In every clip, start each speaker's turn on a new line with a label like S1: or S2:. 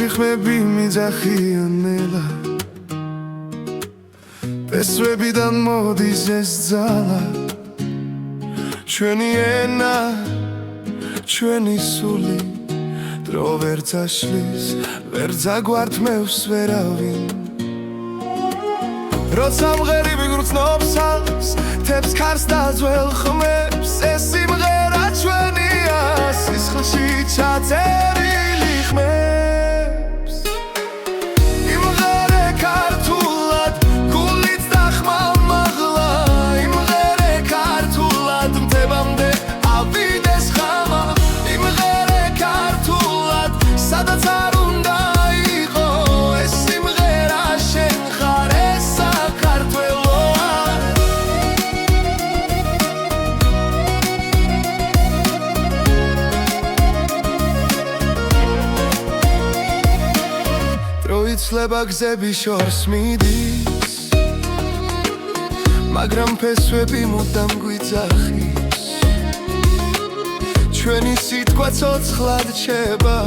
S1: შიხმები მიძახიან ნელა პესვებიდან მოდის ეს ძალა ჩვენი ენა ჩვენი სული დრო ვერ წაშლის ვერ ძაგვართმევს ვერავინ როცა მღერები გრძნობს თებს ქარს და ძველ ხმებს ეს სიმღერა ჩვენია სისხლში ჩაწერილი ხმებს იმღერე ქართულად გულით და ხმამაღლა იმღერე ქართულად მთებამდე ავიდეს ხამა იმღერე ქართულად სადაც არ უნდა იყო ეს სიმღერა შენ ხარ ეს საქართველოა იცლება გზები შორს მიდის მაგრამ ფესვები მუდამ გვიძახის ჩვენი სიტყვა ცოცხლად რჩება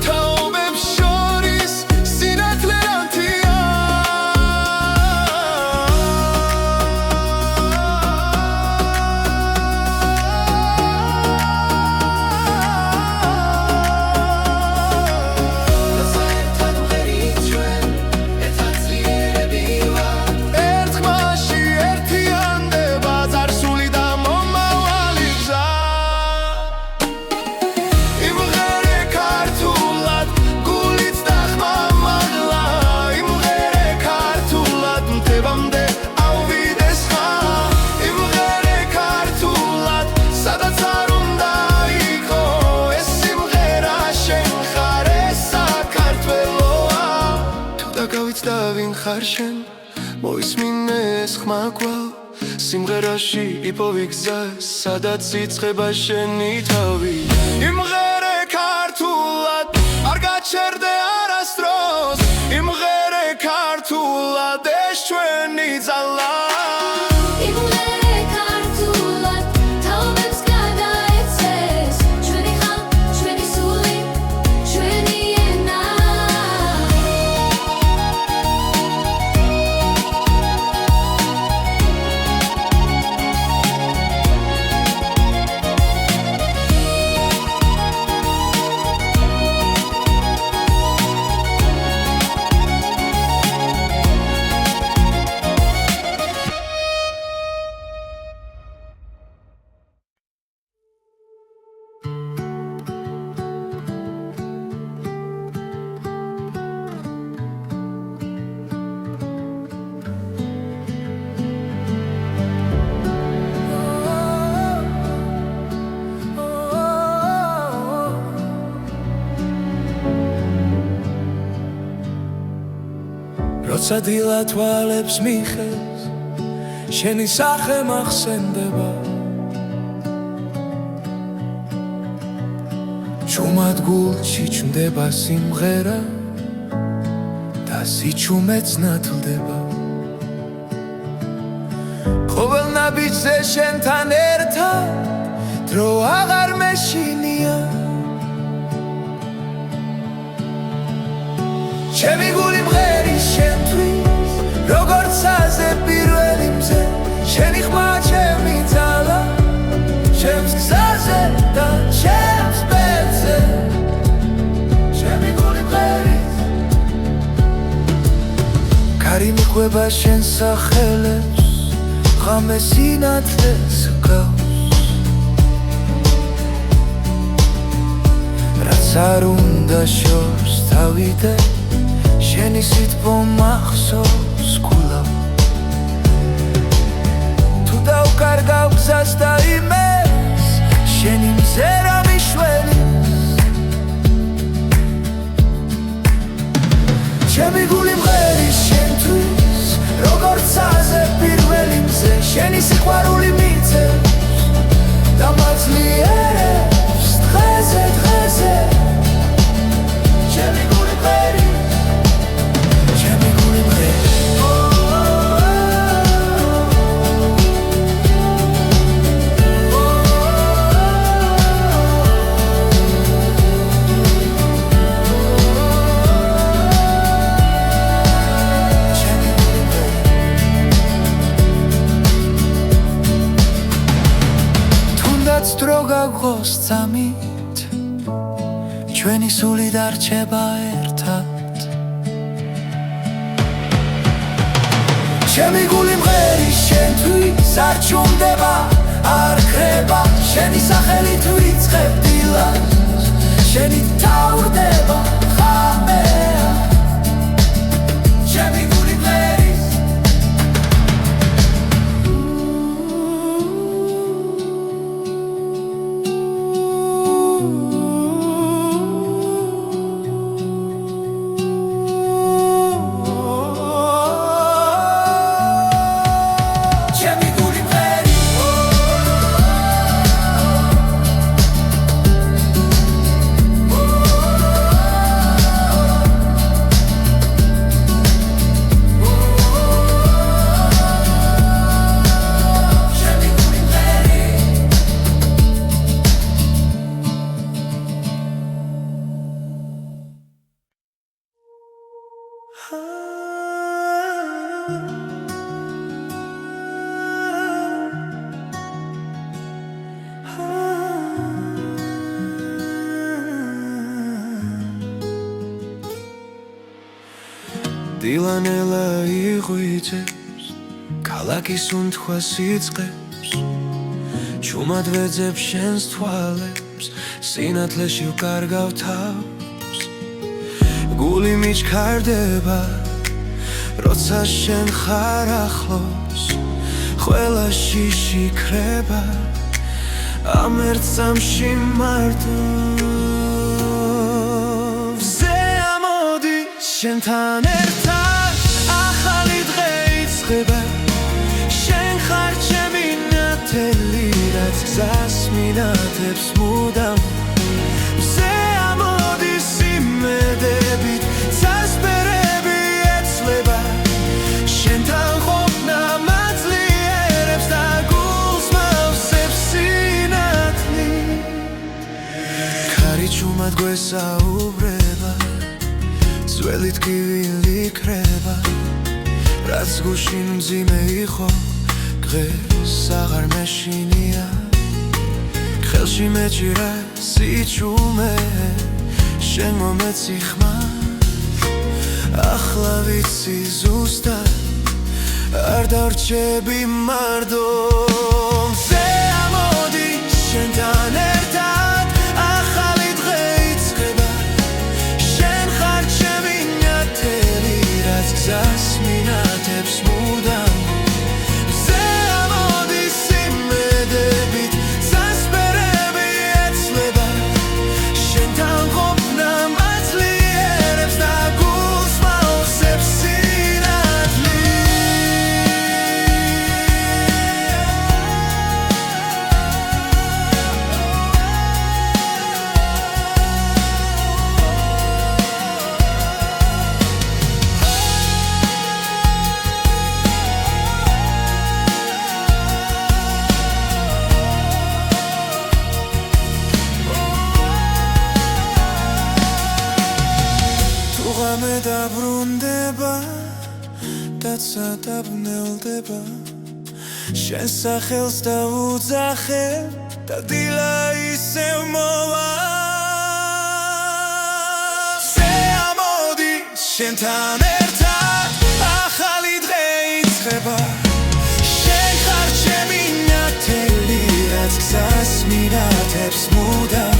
S1: თაობებს შორის სინათლე ანთია ხარშენ მოისმინე ეს ხმა კვალ სიმღერაში იპოვი გზა სადაც იწყება შენი თავი იმღერე ქართულად არ გაჩერდე არასდროს იმღერე ქართულად ეს ჩვენი ძალა როცა დილა თვალებს მიხევს შენი სახე მახსენდება ჩუმად გულში ჩნდება სიმღერა და სიჩუმეც ნათლდება ყოველ ნაბიჯზე შენთან ერთად დრო აღარ მეშინია ჩემი გული მღერის შენთვის როგორც აზე პირველი მზე შენი ხმა ჩემი ძალა ჩემს გზაზე და ჩემს ბედზე ჩემი გული მღერის კარი მიყვება შენ სახელებს ღამე სინათლეს გავს რაც არ უნდა შორს თავიდე შენი სიტყვა მახსოვს გულავ თუ დავკარგავ გზას და იმეს შენი მზერა მიშველის ჩემი გული მღერის შენთვის როგორც აზე პირველი მზე შენი სიყვარული მიწევს და მაძლიერებს დღეზე დღეზე ჩემი გული მღერის როდესაც დრო გაგხოს წამით ჩვენი სული დარჩება ერთად ჩემი გული მღერი შენთვის არ ჩუმდება არ ხრება შენი სახელით ვიწყებ დილას შენი თავდება ხამეა ჩემი გული მღერი დილანელა იღვიძებს ქალაქის უნთქვას იწყებს ჩუმად ვეძებ შენს თვალებს სინათლეში ვკარგავ თავს გული მიჩქარდება როცა შენ ხარ ახლოს ყველა შიში ქრება ამ ერთ წამში მარტო ვზე ამოდი შენთან ერთად ახალი დღე იწყება შენ ხარ ჩემი ნათელი რაც გზას მინათებს მუდამ ვზე ამოდი სიმედებით წასპერები ეცლება შენთან ყოფნა მაძლიერებს და გულს მავსებს სინათლი ქარი ჩუმად გვესაუბრება ძველი ტკივილი ქრება რაც გუშინ მძიმე იყო დღეს აღარ მეშინია ხელში მეჭირა სიჩუმე შენ მომეცი ხმა ახლა ვიცი ზუსტად არ დარჩები მარდო მზე ამოდი შენთან ერთად ახალი დღე იწყება შენ ხარ ჩემი ნათელი რაც გზას მინათებს მუდამ მზე ამოდი სიმედებით წასპერები ეცლება შენთან ყოფნა მაძლიერებს და გულს მავსებს სინათლი ღამე დაბრუნდება და წადაბნელდება შენ სახელს დავუძახებ და დილა ისევ მოვა ვზე ამოდი შენთან ერთად ახალი დღე იწყება შენ ხარ ჩემი ნათელი რაც გზას მინათებს მუდამ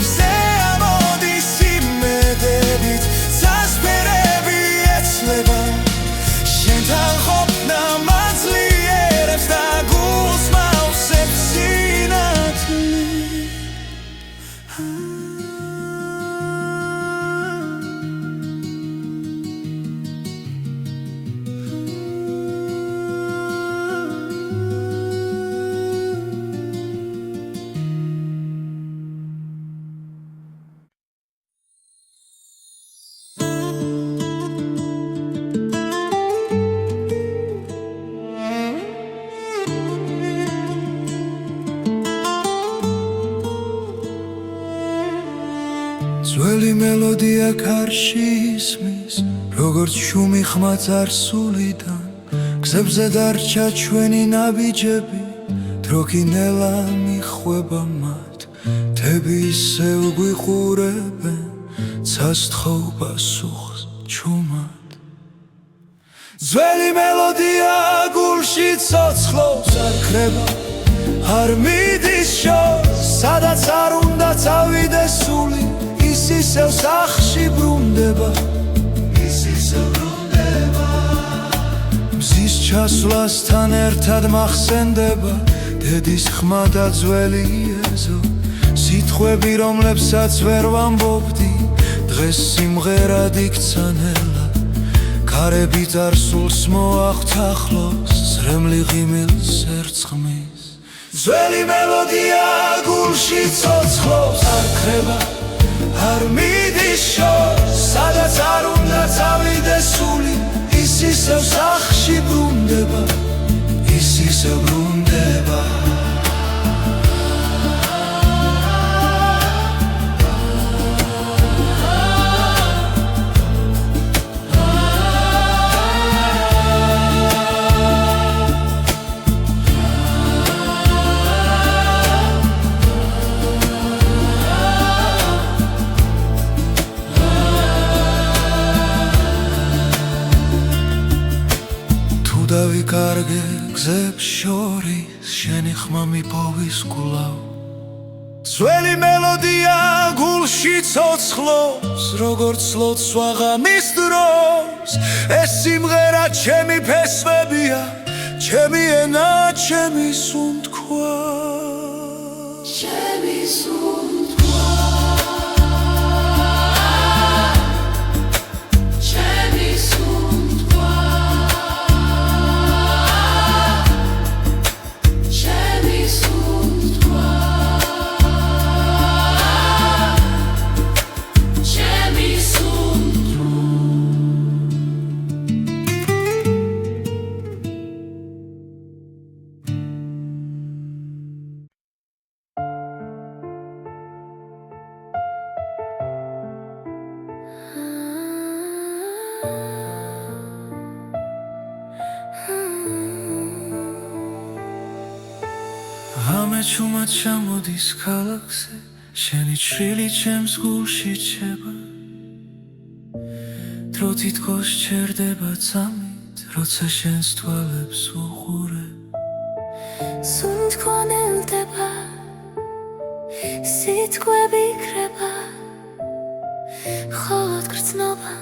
S1: ვზე ამოდი სიმედებით წასპერები ეცლება შენთან ყოფნა მაძლიერებს და გულს მავსებს სინათლი ძველი მელოდია ქარში ისმის როგორც შუმი ხმა წარსულიდან გზებზე დარჩა ჩვენი ნაბიჯები დროქინელა მიხვება მათ თები ისევ გვიყურებენ ცასთხოვ პასუხს ჩუმად ძველი მელოდია გულში ცოცხლობს არ ქრება არ მიდის შორს სადაც არ უნდა წავიდეს სული ის ისევ სახში ბრუნდება მზის ჩასვლასთან ერთად მახსენდება დედის ხმა და ძველი ეზო სიტყვები რომლებსაც ვერ ვამბობდი დღეს სიმღერად იქცა ნელა ქარებით არსულს მოახთახლოს ზრემლი ღიმილს ერწყმის ძველი მელოდია გულში ცოცხლობს არ ქრება არ მიდის შორს სადაც არ უნდა წავიდეს სული ის ისევ სახში ბრუნდება ის ისევ ბრუნდება დავიკარგე გზებს შორის შენი ხმა მიპოვის კვლავ ძველი მელოდია გულში ცოცხლობს როგორც ლოცვა ღამის დროს ეს სიმღერა ჩემი ფესვებია ჩემი ენა ჩემი სუნთქვა ჩემი სუნთქვა ჩემი სუნთქვა ჩუმად ჩამოდის ქალაქზე შენი ჩრილი ჩემს გულში ჩება დრო თითქოს ჩერდება წამით როცა შენს თვალებს უყურე
S2: სუნთქვა ნელდება სიტყვები იქრება ხოლოდ გრძნობა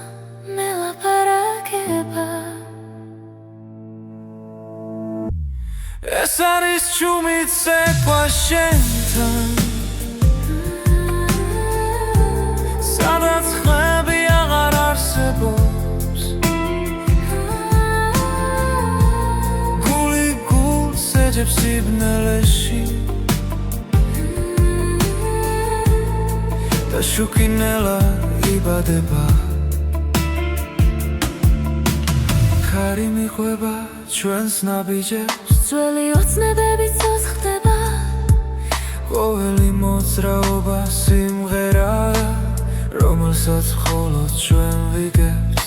S2: მელაპარაკება
S1: ეს არის ჩუმით ცეკვა შენთან სადაც ხმები აღარ არსებობს გული გულს ეძებს სიბნელეში და შუქინელა იბადება ქარი მიყვება ჩვენს ნაბიჯებს
S2: ძველი ოცნებები ცოცხლდება
S1: ყოველი მოძრაობა სიმღერაა რომელსაც მხოლოდ ჩვენ ვიგებთ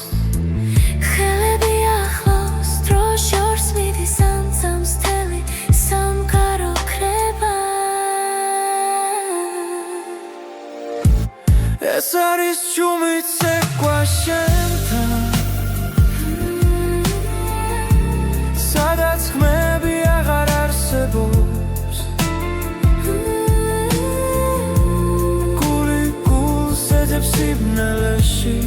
S2: ხელები ახლოს დრო შორს მიდის ამცამს თელი სამყარო ქრება
S1: ეს არის ჩუმით ცეკვა შენთან სადაც ხმები აღარ არსებობს გული გულს ეძებს სიბნელეში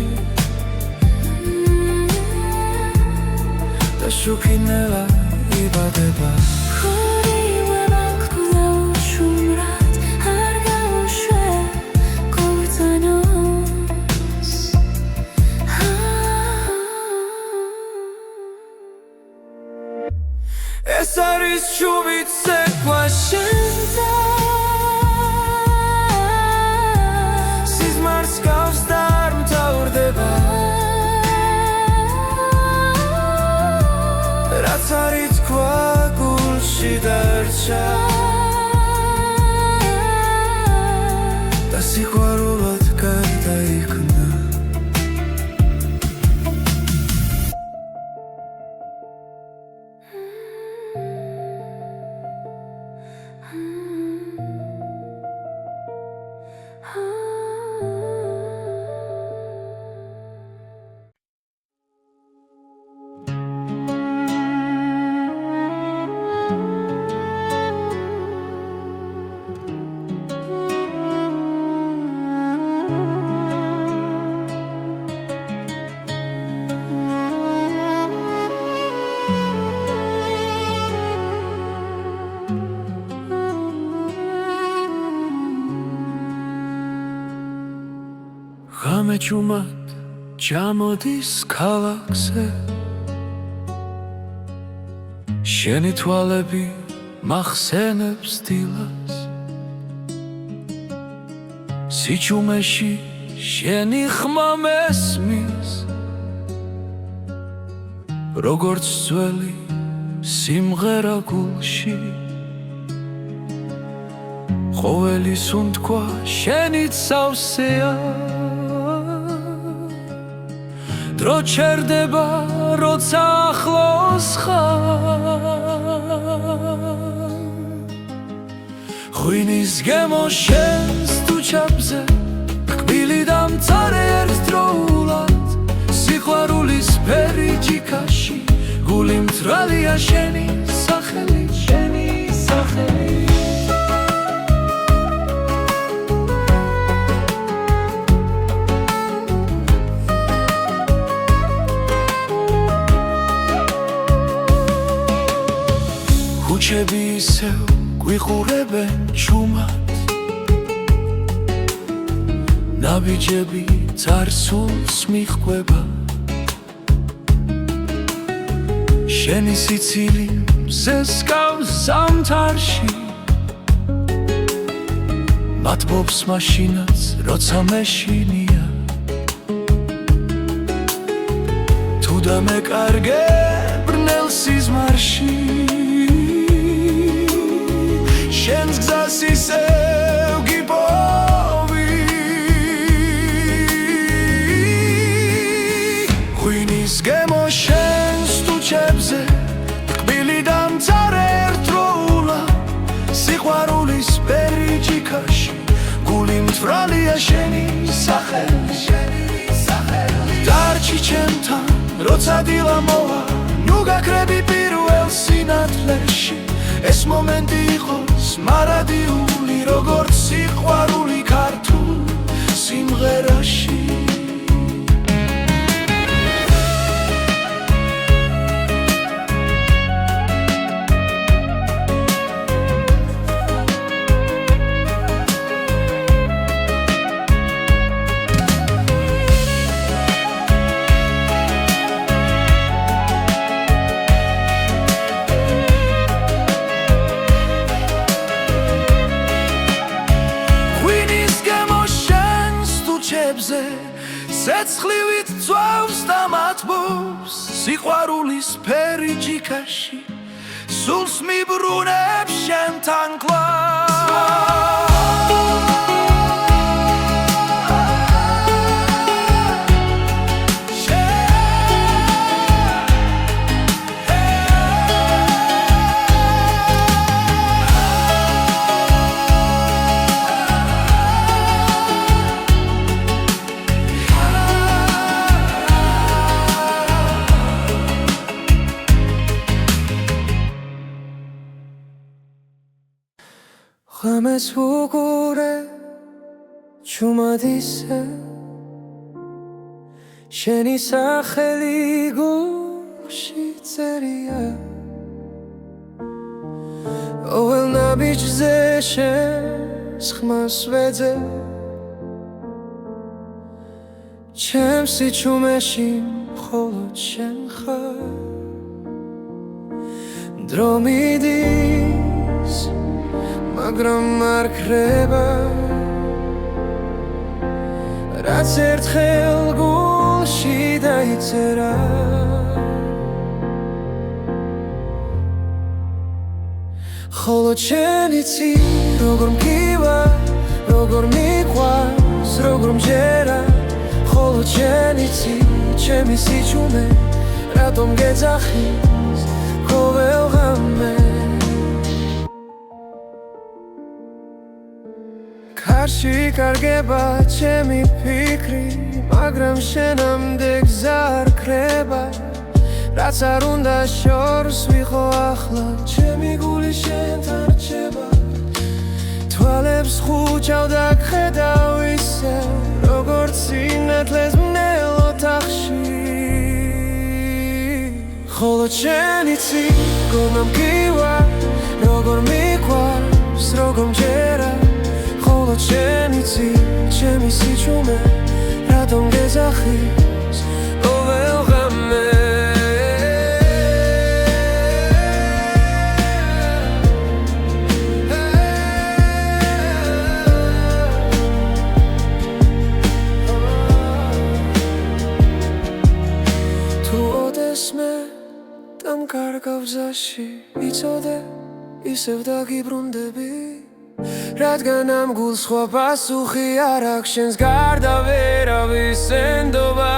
S1: და შუქინელა იბადება
S2: ხორიუება გქონდა უშუმრად არ გავუშვე გულწანოს
S1: ეს არის ჩუმით ცეკვა შენთან სიზმარს გავს და არ მთავრდება რაც არის თქვა გულში დარჩა და სიყვარულად გარდაიქმნა ღამე ჭუმად ჩამოდის ქალაქზე შენი თვალები მახსენებს დილას სიჩუმეში შენი ხმა მესმის როგორც ძველი სიმღერა გულში ყოველი სუნთქვა შენით სავსეა დრო ჩერდება როცა ახლოს ხარ ღვინის გემო შენს თუჩაბზე კბილი და მწარე ერთდროულად სიყვარულის ფერი ჯიქაში გული მწრალია შენი სახელი შენი სახელი ქუჩები ისევ გვიყურებენ ჭუმად ნაბიჯები წარსულს მიჰყვება შენი სიცილი მზესკავს ზამთარში მათბობს მაშინაც როცა მეშინია თუ დამეკარგე ბრნელ სიზმარში შენს გზას ისევ გიპოვი ღვინის გემო შენს თუჩებზე კბილი და მწარე ერთდროულად სიყვარულის ფერი ჯიქაში გული მწვრალია შენი სახელი დარჩი ჩემთან როცა დილა მოვა ნუ გაქრები პირველ სინათლეში ეს მომენტი იყოს მარადიული როგორც სიყვარული ქართულ სიმღერაში სეცხლივით ძვავს და მათბობს სიყვარულის ფერი ჯიქაში სულს მიბრუნებს შენთან კლავ ღამეს უყურე ჭუმად ისე შენი სახელი გულში წერია ყოველ ნაბიჯზე შენს ხმას ვეძე ჩემს სიჩუმეში მხოლოდ შენ ხარ დრო მიდის მაგრამ არ ქრება რაც ერთხელ გულში დაიწერა ხოლო შენ იცი როგორ მგივა როგორ მიყვარს როგორ მჯერა ხოლო შენ იცი ჩემი სიჩუმე რატომ გეძახის ყოველ ღამე კარში კარგება ჩემი ფიქრი მაგრამ შენამდე გზა არ ქრება რაც არ უნდა შორს ვიყო ახლა ჩემი გული შენთან რჩება თვალებს ხუჭავ და გხედავ ისევ როგორც სინათლეს ბნელ ოთახში ხოლო შენ იცი როგორ მგივა როგორ მიყვარს როგორ მჯერა ხოლო შენ იცი ჩემი სიჩუმე რატომ გეძახის ყოველ ღამე თუ ოდესმე დამკარგავ გზაში იცოდე ისევ დაგიბრუნდები რადგან ამ გულს სხვა პასუხი არ აქვს შენს გარდა ვერავის ენდობა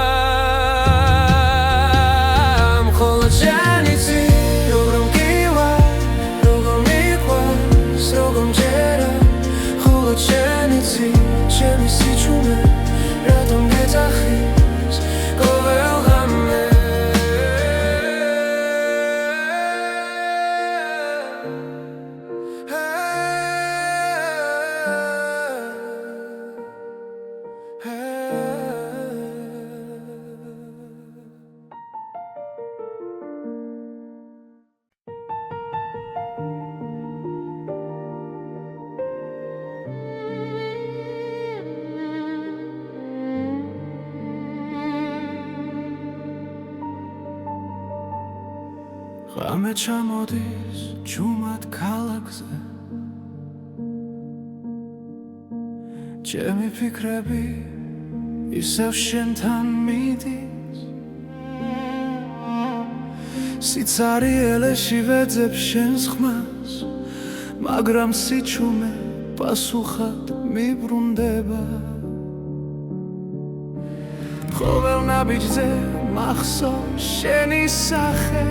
S1: მხოლოდ შენ იცი როგორ მგივარ როგორ მიყვარს როგორ მჯერა მხოლოდ შენ იცი ჩემი სიჩუმე რატომ გეძახის ყოველ ღამე ღამე ჩამოდის ჯუმად ქალაქზე ჩემი ფიქრები ისევ შენთან მიდის სიცარიელეში ვეძებ შენს ხმას მაგრამ სიჩუმე პასუხად მიბრუნდება ყოველ ნაბიჯზე მახსოვს შენი სახე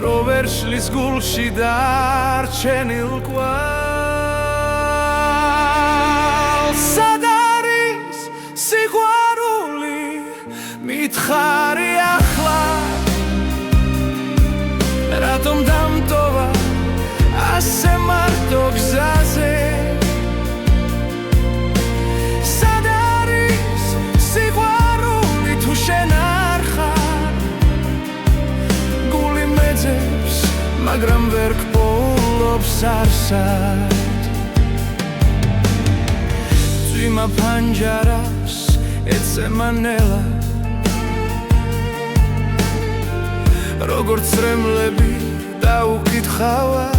S1: დრო ვერ შლის გულში დარჩენილ კვალს სად არის სიყვარული მითხარი ახლა რატომ დამტოვა ასე მარტო გზაზე სად არის სიყვარული თუ შენ არ ხარ გული მეძებს მაგრამ ვერ გპოულობს არსად წვიმა ფანჯარას ეცემა ნელა როგორც წრემლები დაუკითხავად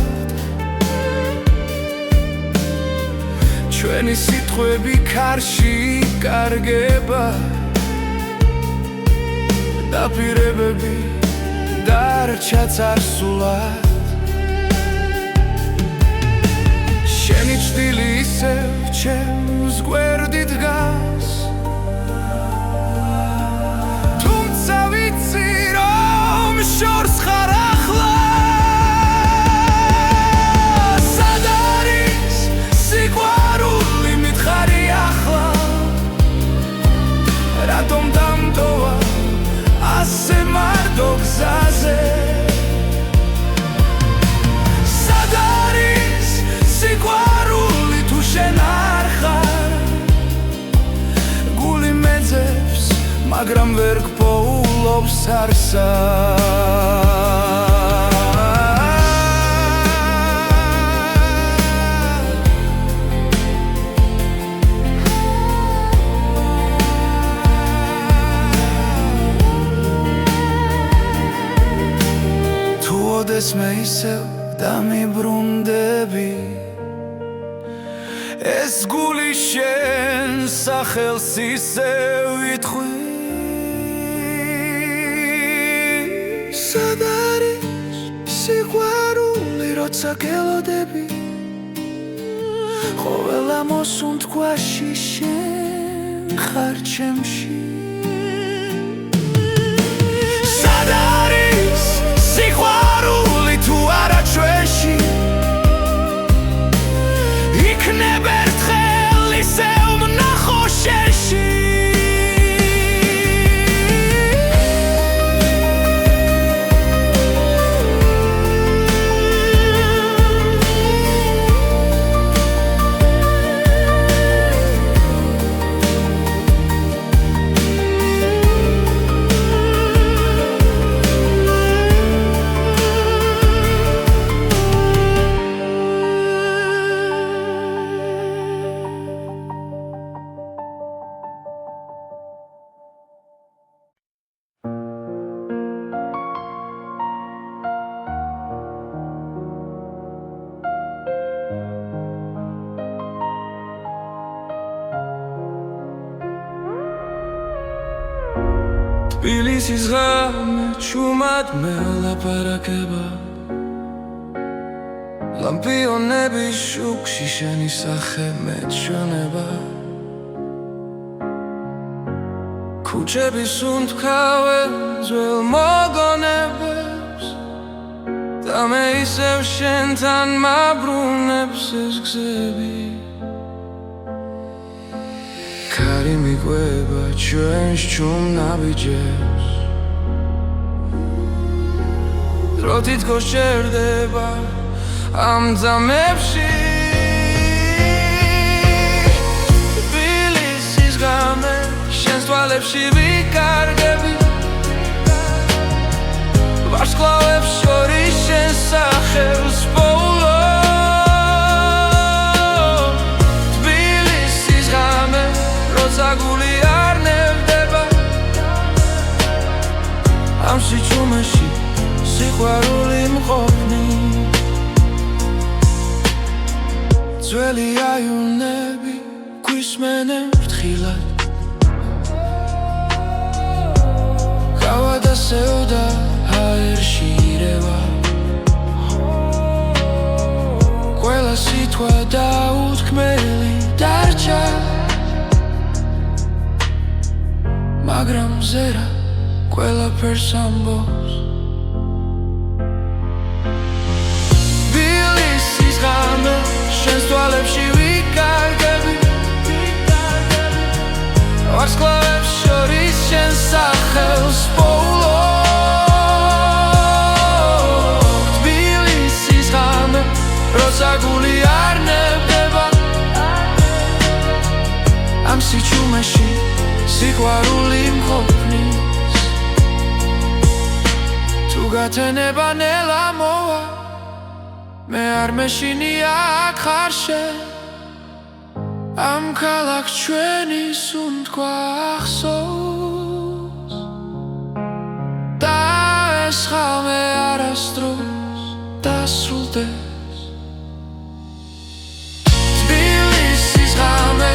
S1: ჩვენი სიტყვები ქარში იკარგება დაპირებები დარჩა წარსულად შენი ჭდილი ისევ ჩემს გვერდით დგას თუმცა ვიცი რომ შორს ხარ ახლა სად არის სიყვარული მითხარი ახლა რატომ დამტოვა ასე მარტო გზაზე სად არის სიყვარული თუ შენ არ ხარ გული მეძებს მაგრამ ვერ გპოულობს არსად ოდესმე ისევ დამიბრუნდები ეს გული შენ სახელს ისევ ითხვი სად არის სიყვარული როცა გელოდები ყოველ ამოსუნ თქვაში შენ ხარ ჩემში სად არის სიყვარული თუ არა ჩვენში იქნებ ერთხელ ისევ ვნახო შენში თბილისის ღამე ჩუმად მელაპარაკება ლამპიონების შუქში შენი სახე მეჩვენება ქუჩების უნთქავენ ძველ მოგონებებს და მე ისევ შენთან მაბრუნებს ეს გზები ქარი მიყვება ჩვენს ჩუმ ნაბიჯებს დრო თითქოს ჩერდება ამ ძამებში თბილისის ღამე შენს თვალებში ვიკარგები ვარსკვლავებს შორის შენ სახელს პოულობ თბილისის ღამე როცა გული არ ნევდება ამ სიჩუმეში სიყვარული მყოფნი ძველი აივნები გვისმენენ ფრთხილად გავა და სევდა აერში ირევა ყველა სიტყვა დაუთქმელი დარჩა მაგრამ ზერა ყველაფერს ამბობს თბილისის ღამე შენს თვალებში ვიკარგები ვარსკვლავებს შორის შენ სახელს პოულობ თბილისის ღამე როცა გული არ ნებდება ამ სიჩუმეში სიყვარული მყოფნის თუ გათენება ნელა მოვა მე არ მეშინია აქ ხარ შენ ამ ქალაქს ჩვენის უნთქვა ახსოვს და ეს ღამე არასდროს დასრულდეს თბილისის ღამე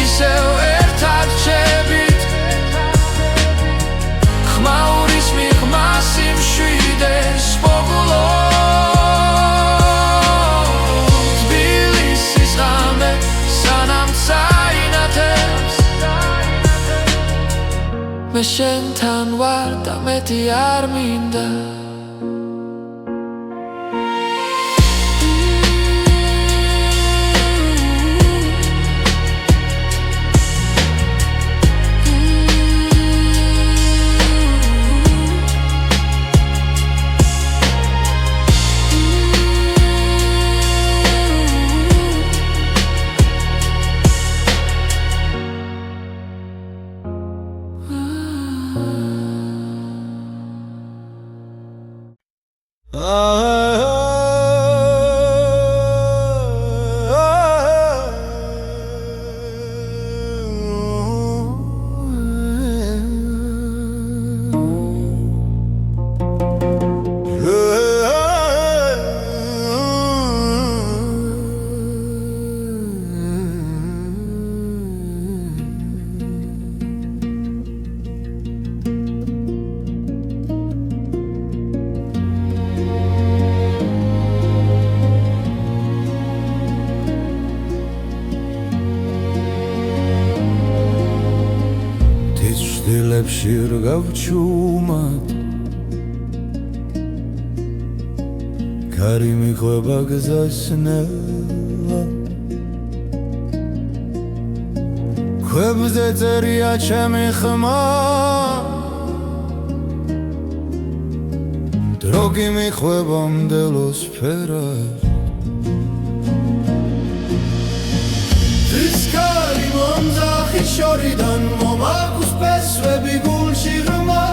S1: ისევ ერთად ჩებით ხმაურის მიღმას იმშვიდეს მოგულობ მე შენთან ვარ და მეტი არ მინდა დილებში რგავ ჩუმად ქარი მიყვება გზას ნელა ქვებზე წერია ჩემი ხმა დრო გიმიყვება მდელოს ფერად თისქარი მომძახის შორიდან მომაქვს პესვები გულში ღრმა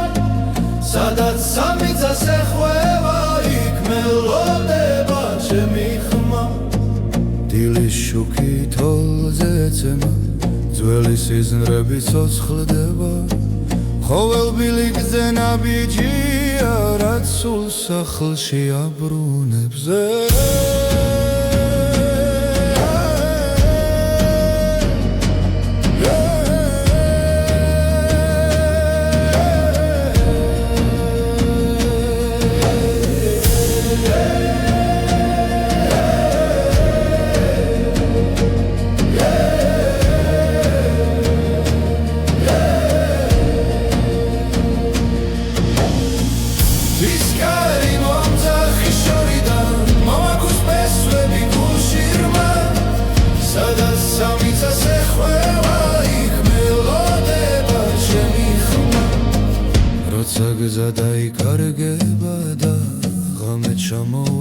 S1: სადაც სამიწას ეხვევა იქ მელოდება ჩემი ხმა დილის შუქი თოლზე ეცემა ძველი სიზნრები ცოცხლდება ხოველბილი გზე ნაბიჯია რაც სულ სახლში აბრუნებს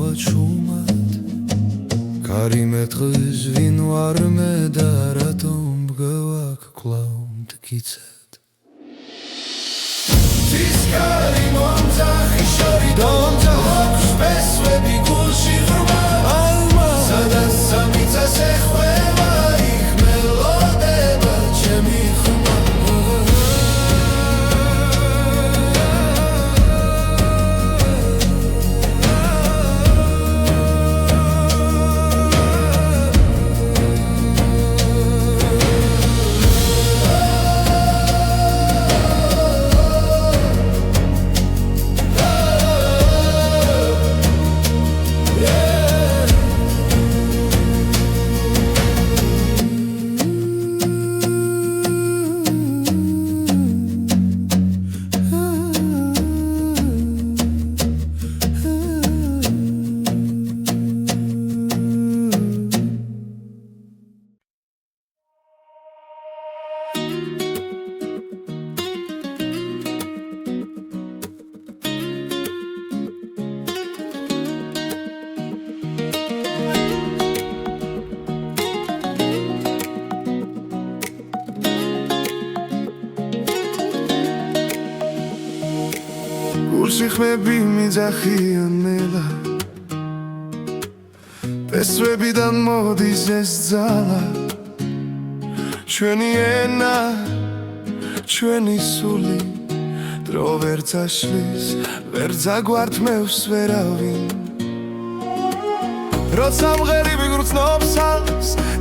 S1: ყოლა ჩუმად კარიმე დღის ვინ ვარ მე და რატომ მგევაქ კვლავ მტკიცედ Tiskari მომძახი შორი დონძახ მესვები გულში ღრმა ალმა სადაც სამიწას ეხვევა იქ მელოდება ჩემი ხმა Ურსიხმები მიძახიან ნელა პესვებიდან მოდის ეს ძალა ჩვენი ენა ჩვენი სული დრო ვერ წაშლის ვერ ძაგვართმევს ვერავინ როცა მღერები გრძნობს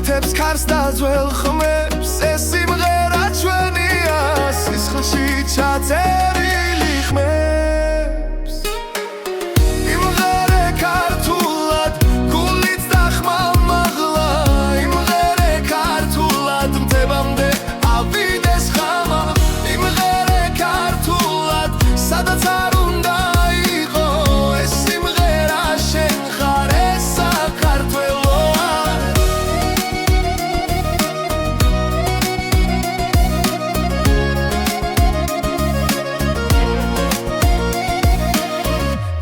S1: თებს ქარს და ძველ ხმებს ეს სიმღერა ჩვენია სისხლში ჩაწერილი ხმებს იმღერე ქართულად გულით და ხმალმაღლა იმღერე ქართულად მდებამდე ავიდეს ხამა იმღერე ქართულად სადაც არ უნდა იყო ეს სიმღერა შენ ხარ ეს საქართველოა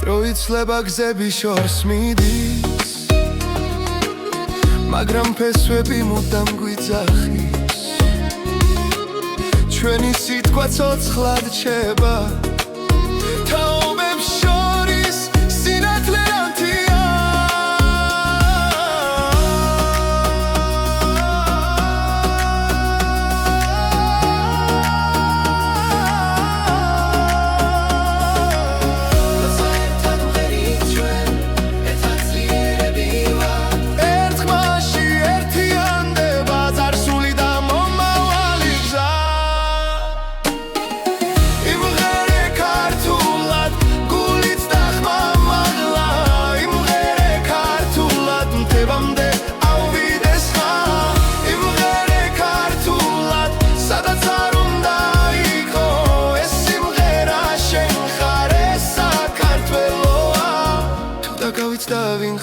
S1: დროიცლება გზები შორს მიდის მაგრამ ფესვები მუდამ გვიძახის ჩვენი სიტყვა ცოცხლად რჩება თაობებს შორის სინათლე ანთია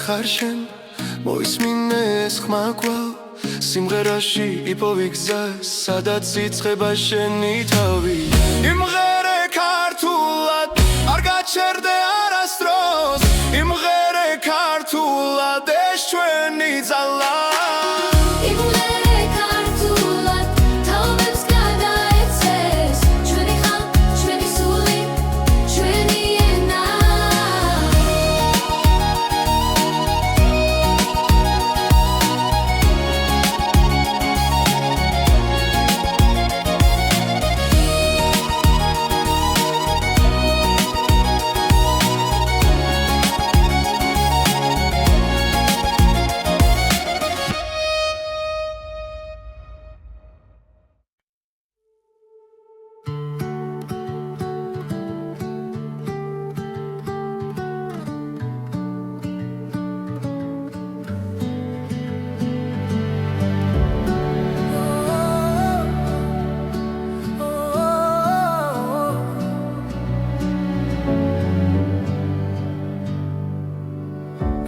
S1: ხარ შენ მოისმინე ეს ხმა კვლავ სიმღერაში იპოვი გზა სადაც იწყება შენი თავი იმღერე ქართულად არ გაჩერდე არასდროს იმღერე ქართულად ეს ჩვენი ძალა
S2: იმღერე ქართულად თაობებს გადაეცეს ჩვენი ხმა ჩვენი სული ჩვენი ენა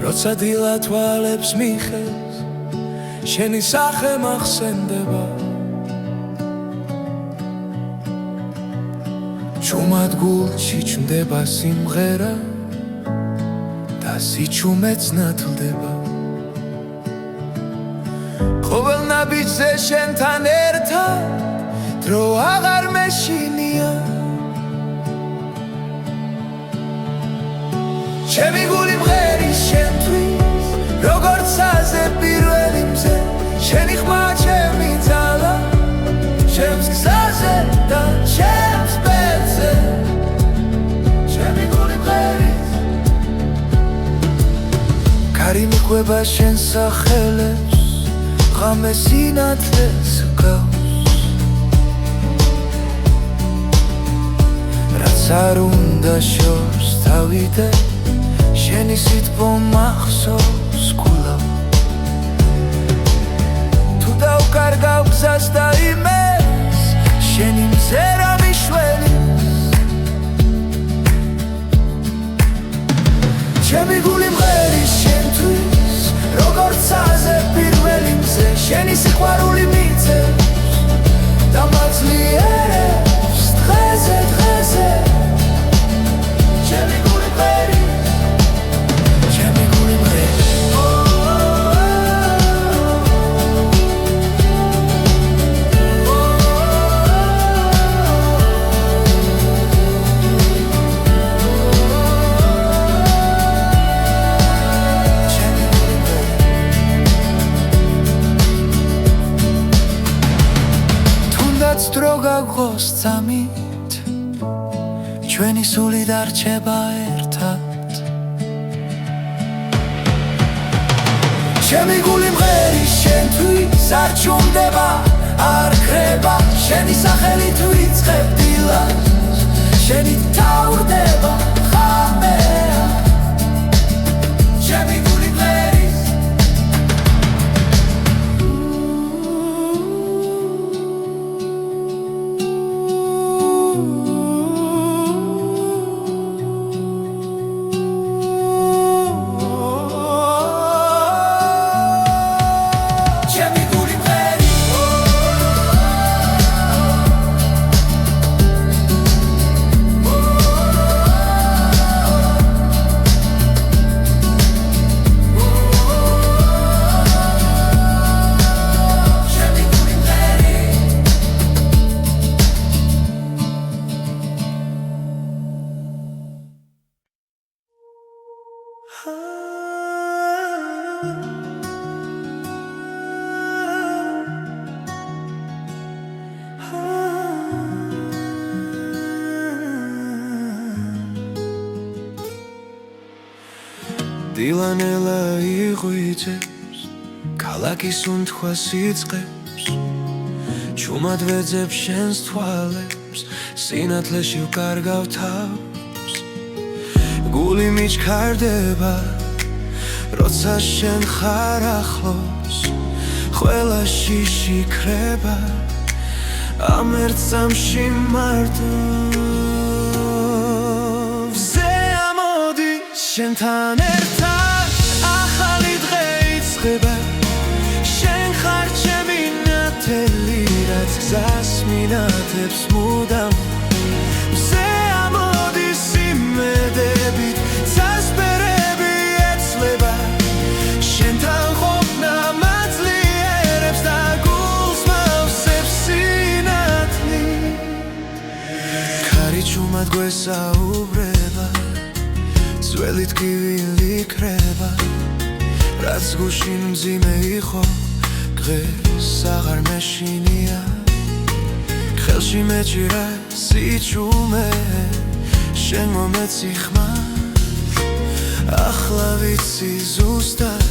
S1: როცა დილა თვალებს მიხეს შენი სახე მახსენდება ჩუმად გულში ჩნდება სიმღერა და გასიჩუმეც ნათლდება ყოველ ნაბიჯზე შენთან ერთად დრო აღარ მეშინია ჩემი გული მღერის შენთვის როგორც აზე პირველი მზე შენი ხმა ჩემი ძალა ჩემს გზაზე და ჩემს ბედზე ჩემი გული მღერის კარი მიყვება შენ სახელებს ღამე სინათლეს გავს რაც არ უნდა შორს დავიდე შენი სიტყვა მახსოვს გულავ თუ დავკარგავ გზას და იმეს შენი მზერა მიშველის ჩემი გული მღერის შენთვის როგორც აზე პირველი მზე შენი სიყვარული მიწევს და მაძლიერებს დღეზე დღეზე ჩემი გული მღერის დრო გაგღოს წამით ჩვენი სული დარჩება ერთად ჩემი გული მღერის შენთვის არ ჩუმდება არ ქრება შენი სახელით ვიწყებ დილას შენი თავრდება ხამეა ჩემი გული მღერის დილანელა იღვიძებს ქალაქის უნთქვას იწყებს ჩუმად ვეძებს შენს თვალებს სინათლეში ვკარგავ თავს გული მიჩქარდება როცა შენ ხარ ახლოს ყველა შიში ქრება ამ ერთ წამში მარტო შენთან ერთად ახალი დღე იწყება შენ ხარ ჩემი ნათელი რაც გზას მინათებს მუდამ მზე ამოდის იმედებით წასპერები ეცლება შენთან ყოფნა მაძლიერებს და გულს მავსებს სინათლი ქარი ჩუმად გვესაუბრება ძველი ტკივილი იქრება რაც გუშინ მძიმე იყო დღეს აღარ მეშინია ხელში მეჭირა სიჩუმე შენ მომეცი ხმარ ახლა ვიცი ზუსტად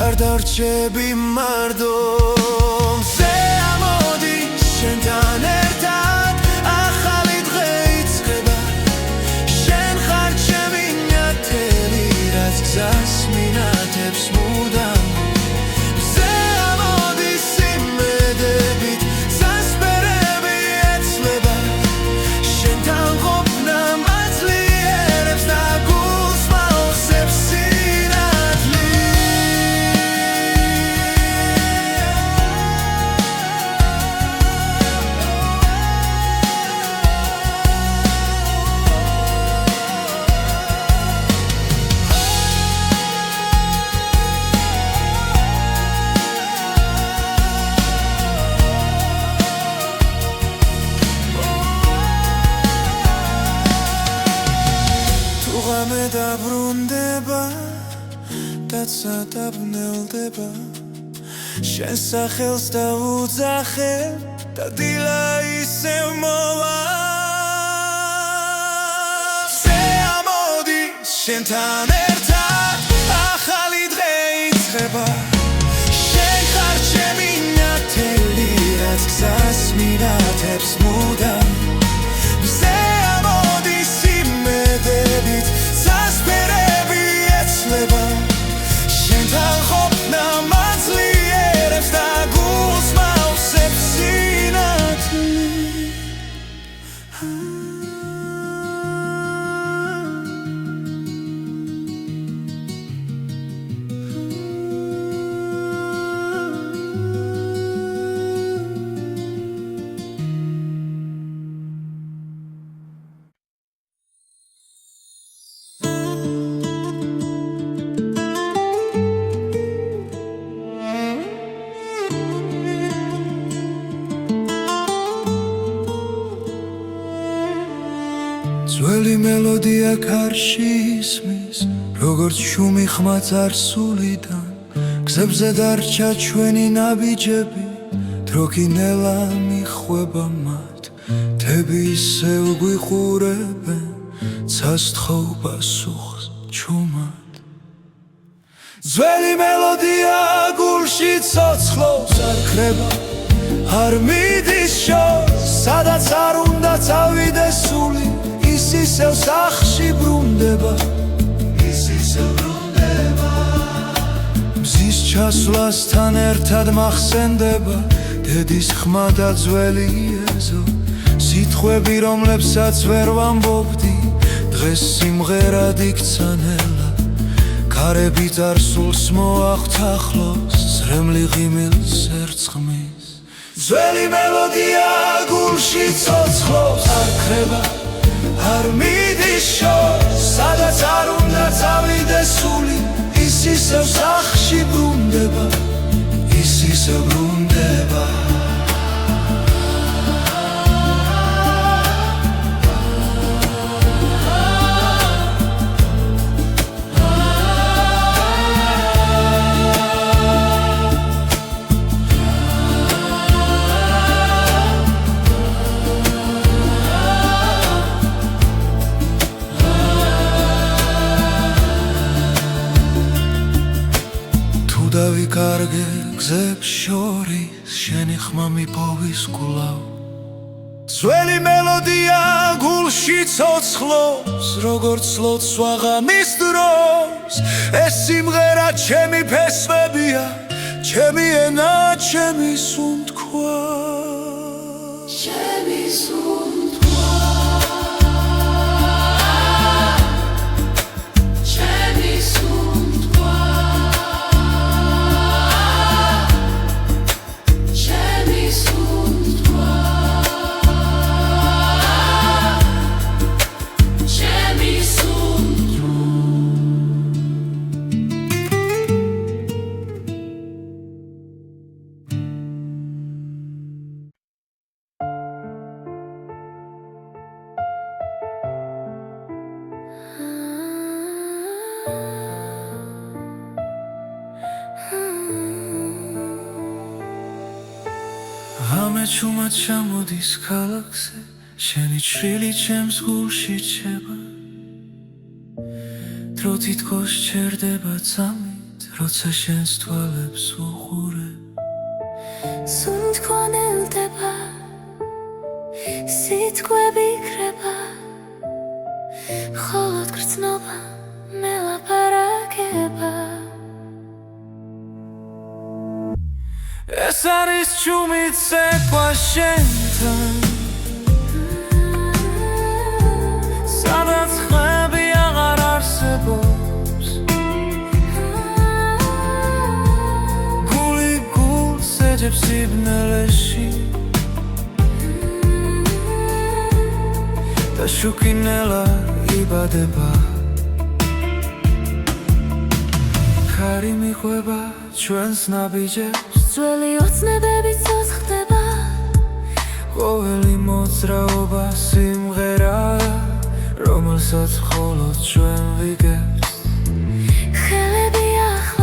S1: არ დარჩები მარტო მზე ამოდის შენთან ერთად ახალი დღე იწყება შენ ხარ ჩემი ნათელი რაც გზას მინათებს მუდამ მზე ამოდის იმედებით წასპერები ეცლება შენთან ყოფნა მაძლიერებს და გულს მავსებს სინათლი რაღაცა დაბნელდება შენ სახელს დაუძახებ და დილა ისევ მოვა შენთან ერთად ახალი დღე იწყება შენ ხარ ჩემი ნათელი რაც გზას მირათებს მუდამ მზე ამოდის იმედებით სასფერები ეცლება შენთან ყოფნა მაძლიერებს და გულს მავსებს სინათლე ძველი მელოდია კარში ისმის როგორც შუმი ხმა წარსულიდან გზებზე დარჩა ჩვენი ნაბიჯები დრო კინელა მიხვება მათ თები ისევ გვიყურებენ ცასთხოვ პასუხს ჩუმად ძველი მელოდია გულში ცოცხლობს არ ქრება არ მიდის შორს სადაც არ უნდა წავიდეს სული ის ისევ სახში ბრუნდება მზის ჩასვლასთან ერთად მახსენდება დედის ხმა და ძველი ეზო სიტყვები რომლებსაც ვერ ვამბობდი დღეს სიმღერად იქცა ნელა ქარები წარსულს მოახთახლოს ზრემლი ღიმილს ერწყმის ძველი მელოდია გულში ცოცხლობს არ ქრება არ მიდის შორს სადაც არ უნდა წავიდეს სული ის ისევ სახში ბრუნდება ის ისევ ბრუნდება დავიკარგე გზებს შორის შენი ხმა მიპოვის კვლავ ძველი მელოდია გულში ცოცხლობს როგორც ლოცვა ღამის დროს ეს სიმღერა ჩემი ფესვებია ჩემი ენა ჩემი სუნთქვა ჩემი სუნთქვა ჩემი სუნთქვა ამეჩუმად ჩამოდის ქალაქზე შენი ჩრილი ჩემს გულში ჩება დრო თითქოს ჩერდება წამით როცა შენს თვალებს უყურებ სუნთქვა ნელდება სიტყვები იქრება მხოლოდ გრძნობა მელაპარაკება ეს არის ჩუმი ცეკვა შენთან სადაც ხმები აღარ არსებობს გული გულს ეძებს სიბნელეში და შუქინელა იბადება ხარი მიყვება ჩვენს ნაბიჯებს ძველი ოცნებები ცოცხდება ყოველი მოძრაობა სიმღერაა რომელსაც მხოლოდ ჩვენ ვიგებს ხელები ახლა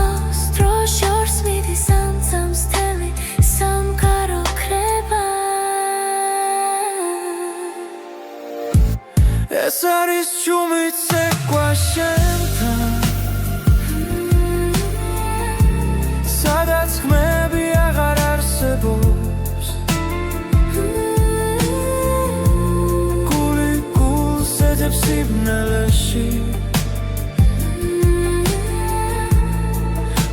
S1: ჭიში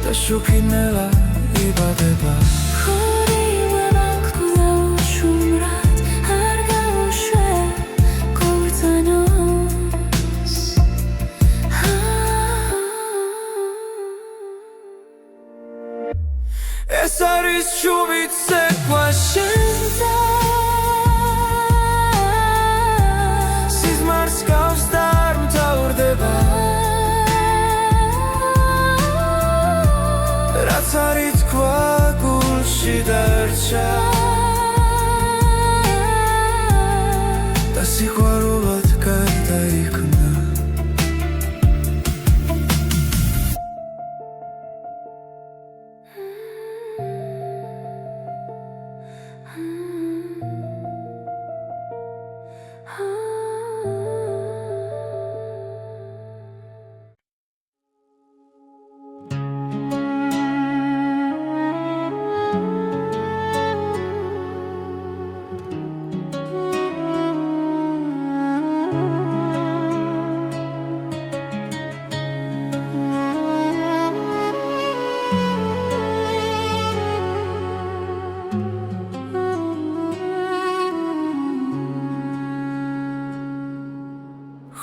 S1: და შუქინელა იბადება ეს არის შუმით ცეკვა შენზე სიზმარს გავს და არ მთავრდება რაც არის თქვა გულში დარჩა და სიყვარულად გარდაიქმნა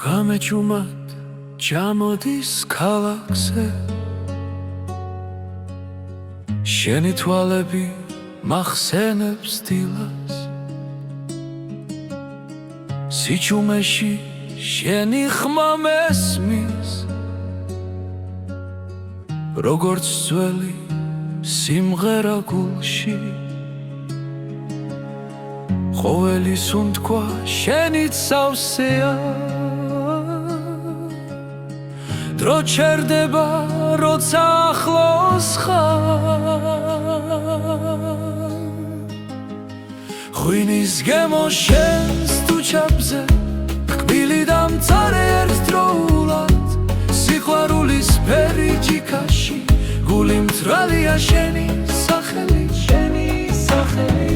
S1: ღამე ჭუმად ჩამოდის ქალაქზე შენი თვალები მახსენებს დილას სიჩუმეში შენი ხმა მესმის როგორც ძველი სიმღერა გულში ყოველი სუნთქვა შენით სავსეა დრო ჩერდება როცა ახლოს ხარ ღვინის გემო შენს თუჩაბზე კბილი და მწარე ერთდროულად სიყვარულის ფერი ჯიქაში გული მწრალია შენი სახელი შენი სახელი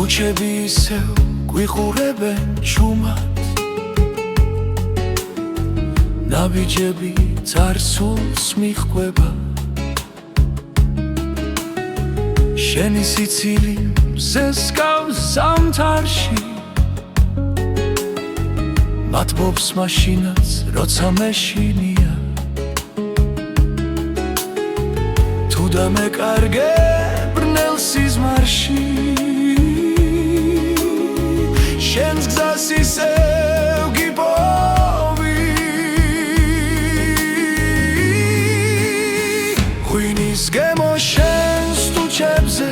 S1: ქუჩები ისევ გვიყურებენ ჭუმად ნაბიჯები წარსულს მიჰყვება შენი სიცილი მზეს გავს ზამთარში მათბობს მაშინაც როცა მეშინია თუ დამეკარგე ბრნელ სიზმარში შენს გზას ისევ გიპოვი ღვინის გემო შენს თუჩებზე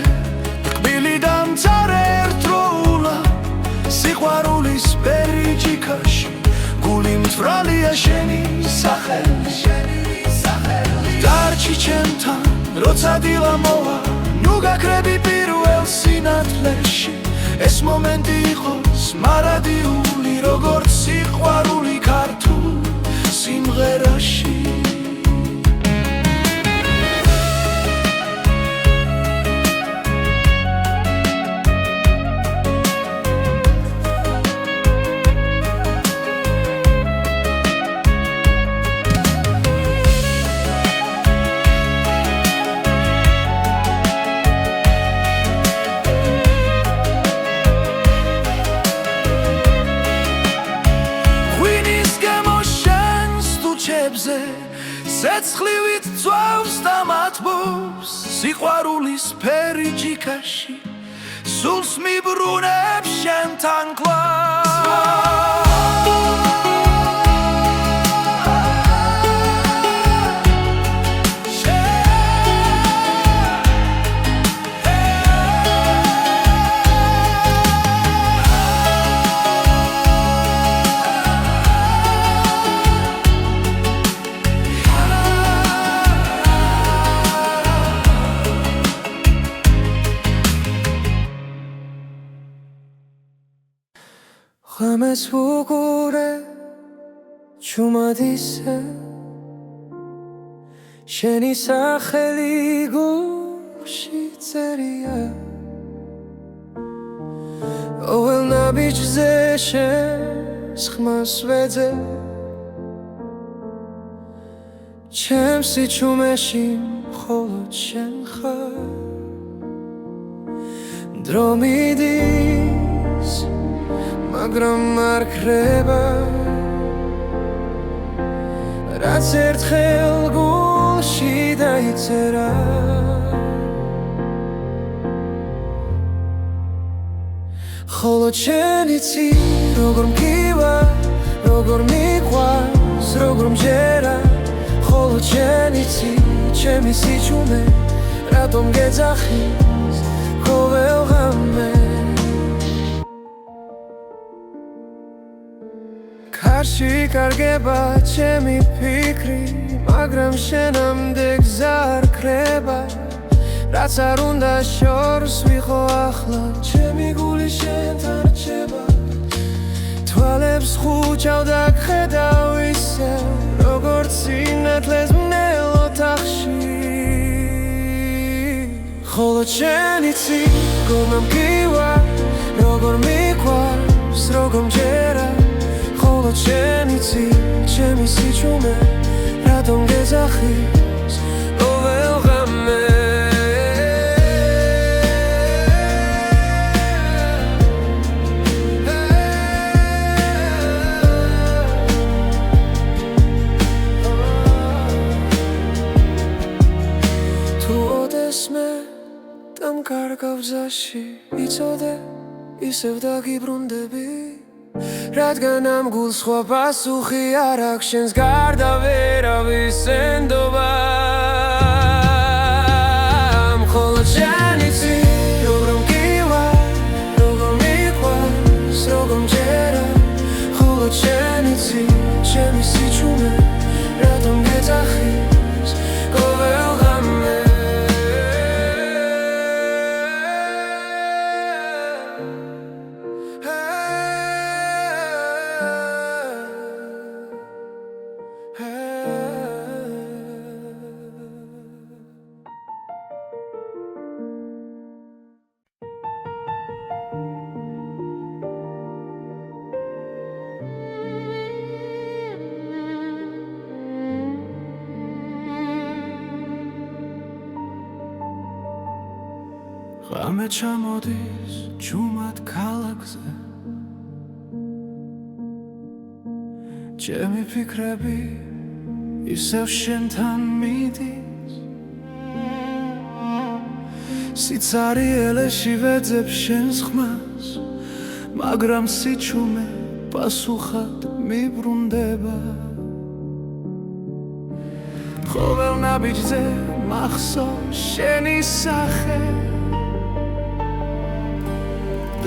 S1: კბილი და მწარე ერთდროულად სიყვარულის ფერი ჯიქაში გული მწვრალია შენი სახელი დარჩი ჩემთან როცა დილა მოვა ნუ გაქრები პირველ სინათლეში ეს მომენტი იყოს მარადიული როგორც სიყვარული ქართულ სიმღერაში ცეცხლივით წვავს და მათბობს სიყვარულის ფერი ჯიქაში სულს მიბრუნებს შენთან კლავ ღამეს ვუყურე ჭუმად ისე შენი სახელი გულში წერია ყოველ ნაბიჯზე შენს ხმას ვეძებ ჩემს სიჩუმეში მხოლოდ შენ ხარ დრო მიდის მაგრამ არ ქრება რაც ერთხელ გულში დაიწერა ხოლო შენ იცი როგორ მგივა როგორ მიყვარს როგორ მჯერა ხოლო შენ იცი ჩემი სიჩუმე რატომ გეძახის ყოველ ღამე კარში კარგება ჩემი ფიქრი მაგრამ შენამდე გზა არ ქრება რაც არ უნდა შორს ვიყო ახლა ჩემი გული შენთან რჩება თვალებს ხუჭავ და გხედავ ისევ როგორც სინათლეს მნელ ოთახში ხოლო შენ იცი როგორ მგივა როგორ მიყვარს როგორ მჯერა ხოლო შენ იცი ჩემი სიჩუმე რატომ გეძახის ყოველ ღამე კარგავ გზაში იცოდე ისევ დაგიბრუნდები რადგან ამ გულს სხვა პასუხი არ აქვს შენს გარდა ვერავის ენდობა მხოლოდ შენ იცი როგორ მგივა როგორ მიყვარს როგორ მჯერა მხოლოდ შენ იცი ჩემი სიჩუმე რატომ გეძახის ყოველ ღამე ღამე ჩამოდის ჯუმად ქალაქზე ჩემი ფიქრები ისევ შენთან მიდის სიცარიელეში ვეძებ შენს ხმას მაგრამ სიჩუმე პასუხად მიბრუნდება ყოველ ნაბიჯზე მახსოვს შენი სახე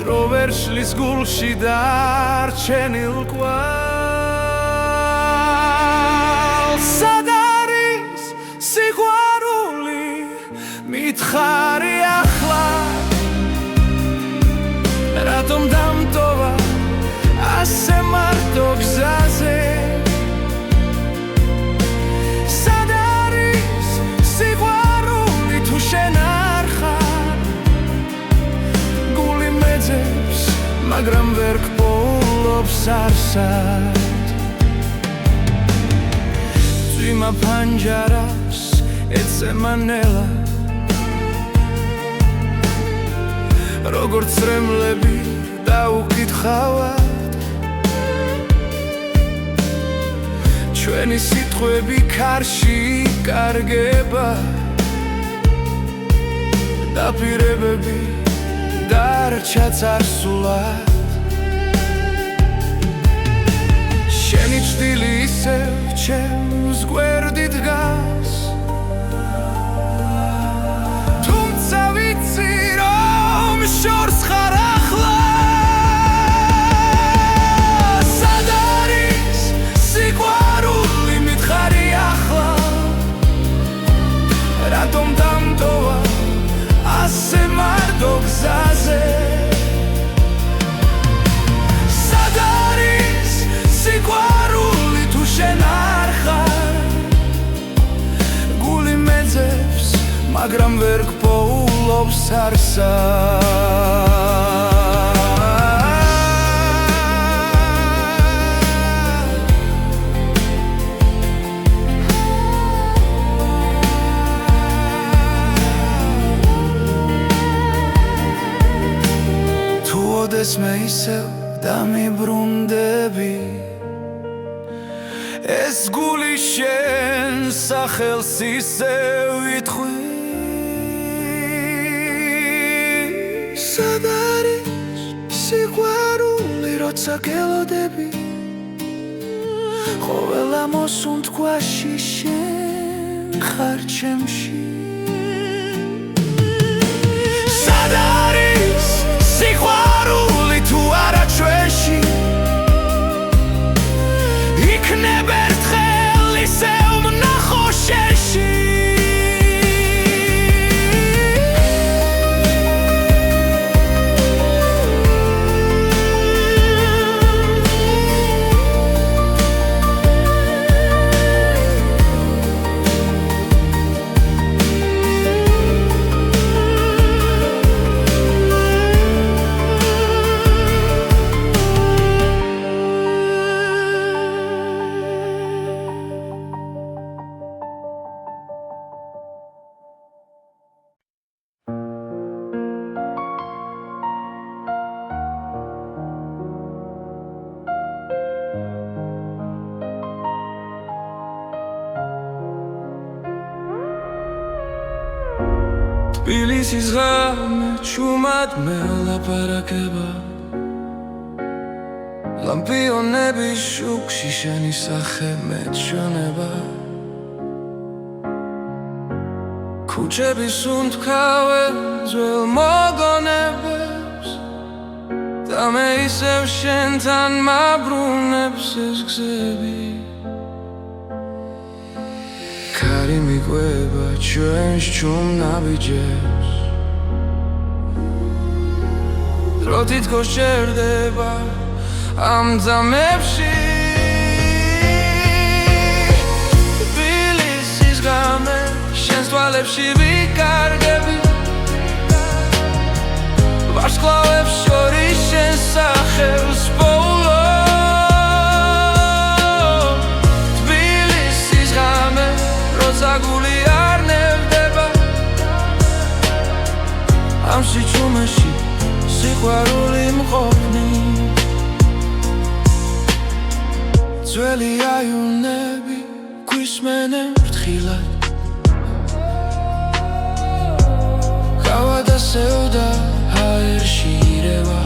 S1: დრო ვერ შლის გულში დარჩენილ კვალს სად არის სიყვარული მითხარი ახლა რატომ დამტოვა ასე მარტო გზაზე სად არის სიყვარული თუ შენ არ ხარ გული მეძებს მაგრამ ვერ გპოულობს არსად წვიმა ფანჯარას ეცემა ნელა როგორც წრემლები დაუკითხავად ჩვენი სიტყვები ქარში კარგება დაპირებები დარჩა წარსულად შენი ჭრილი ისევ ჩემს გვერდით დგას თუმცა ვიცი რომ შორს ხარ ახლა სად არის სიყვარული მითხარი ახლა რატომ დამტოვა ასე მარტო გზაზე სად არის სიყვარული თუ შენ არ ხარ ვერ გპოულობს არსა თუ ოდეს მე ისევ დამიბრუნდები ეს გული შენ სახელს ისევ ითხვი სად არის სიყვარული როცა გელოდები ყოველ მოსუნთქვაში შენ ხარ ჩემში სად არის სიყვარული თუ არა ჩვენში იქნებ ერთხელ ისევ ვნახო შენში თბილისის ღამე ჩუმად მელაპარაკება ლამპიონების შუქში შენი სახე მეჩვენება ქუჩების უნთქავენ ძველ მოგონებებს და მე ისევ შენთან მაბრუნებს ეს გზები ქარი მიყვება ჩვენს ჩუმ ნაბიჯებს დრო თითქოს ჩერდება ამ ძამებში თბილისის ღამე შენს თვალებში ვიკარგები ვარსკვლავებს შორის შენ სახელს პოულობ თბილისის ღამე როცა გული არ ნევდება ამ სიჩუმეში სიყვარული მყოფნი ძველი აივნები გვისმენენ ფრთხილად გავა დასევდა ჰაერში ირევა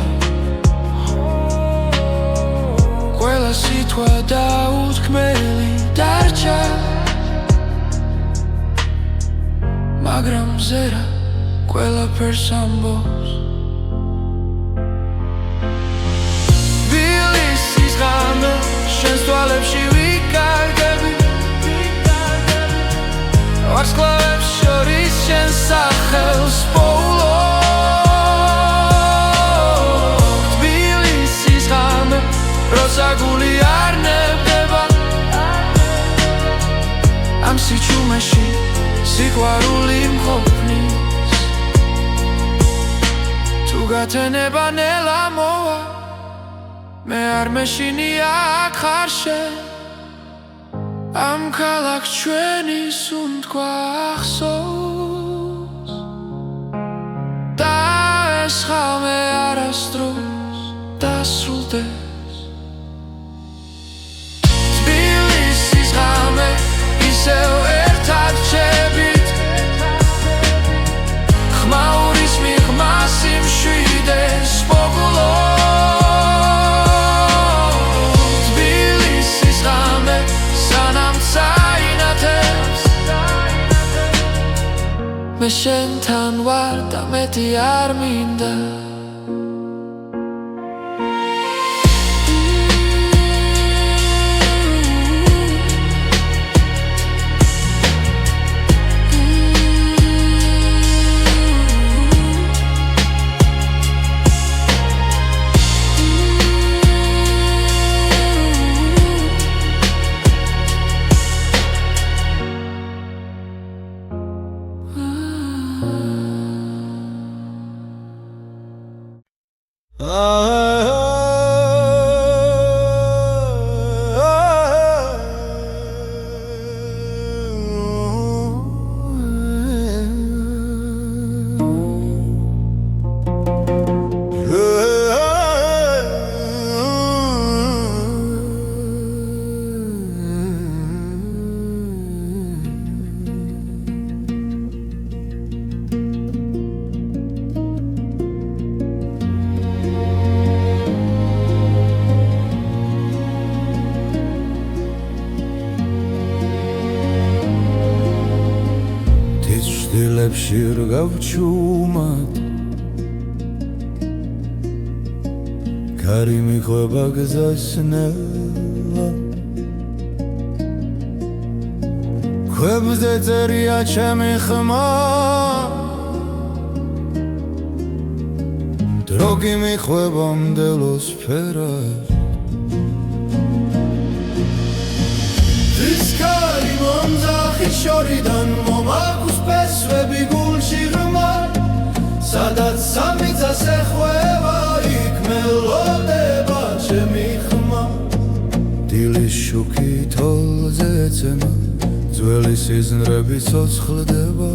S1: ყველა სიტყვა დაუთქმელი დარჩა მაგრამ მზერა ყველაფერს ამბობს თბილისის ღამე შენს თვალებში ვიკარგები ვარსკვლავებს შორის შენ სახელს პოულობ თბილისის ღამე როცა გული არ ნებდება ამ სიჩუმეში სიყვარული მყოფნის თუ გათენება ნელა მოვა მე არ მეშინი აქ ხარ შენ ამ ქალაქს ჩვენი სუნთქვა ახსოვს და ეს ხალმე არასდროს დასრულდეს თბილისის ღამე ისევ ერთად ჩებით ხმაურის მიღმას იმშვიდეს პოგულობ თბილისის ღამე სანამ წაინათებს მე შენთან ვარ და მეტი არ მინდა დილებში რგავჩუმად კარი მიხვება გზას ნელა ქვებზე წერია ჩემი ხმა დრო კი მიხვება მდელოს ფერად Discari monzaxi shoridan momagus pesvebi gulshi ghmar Sadat samitsas ekhveva ik melodeba chemi khmar Dilis shuki tolze etsema Dzveli sizmrები ცოცხლდება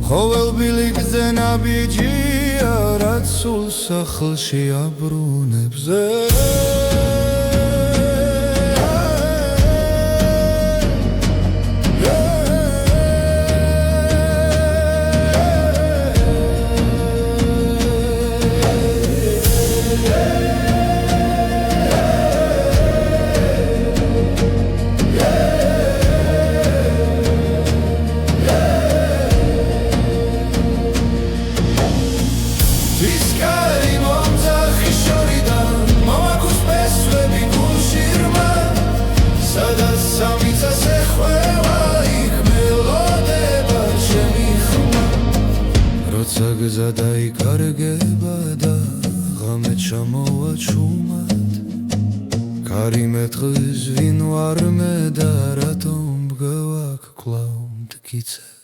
S1: Khovel biligze nabijia რაც სულ სახლში აბრუნებს Discari monzaxi shoridan momagus pesvebi gulshi ghmar Sadat samitsas ekhveva ik melodeba chemi khmar Rotsa gza daikარგება და ღამე ჩამოვა ჩუმად კარი მეტყვის ვინ ვარ მე და რატომ მგევაქ კვლავ მტკიცე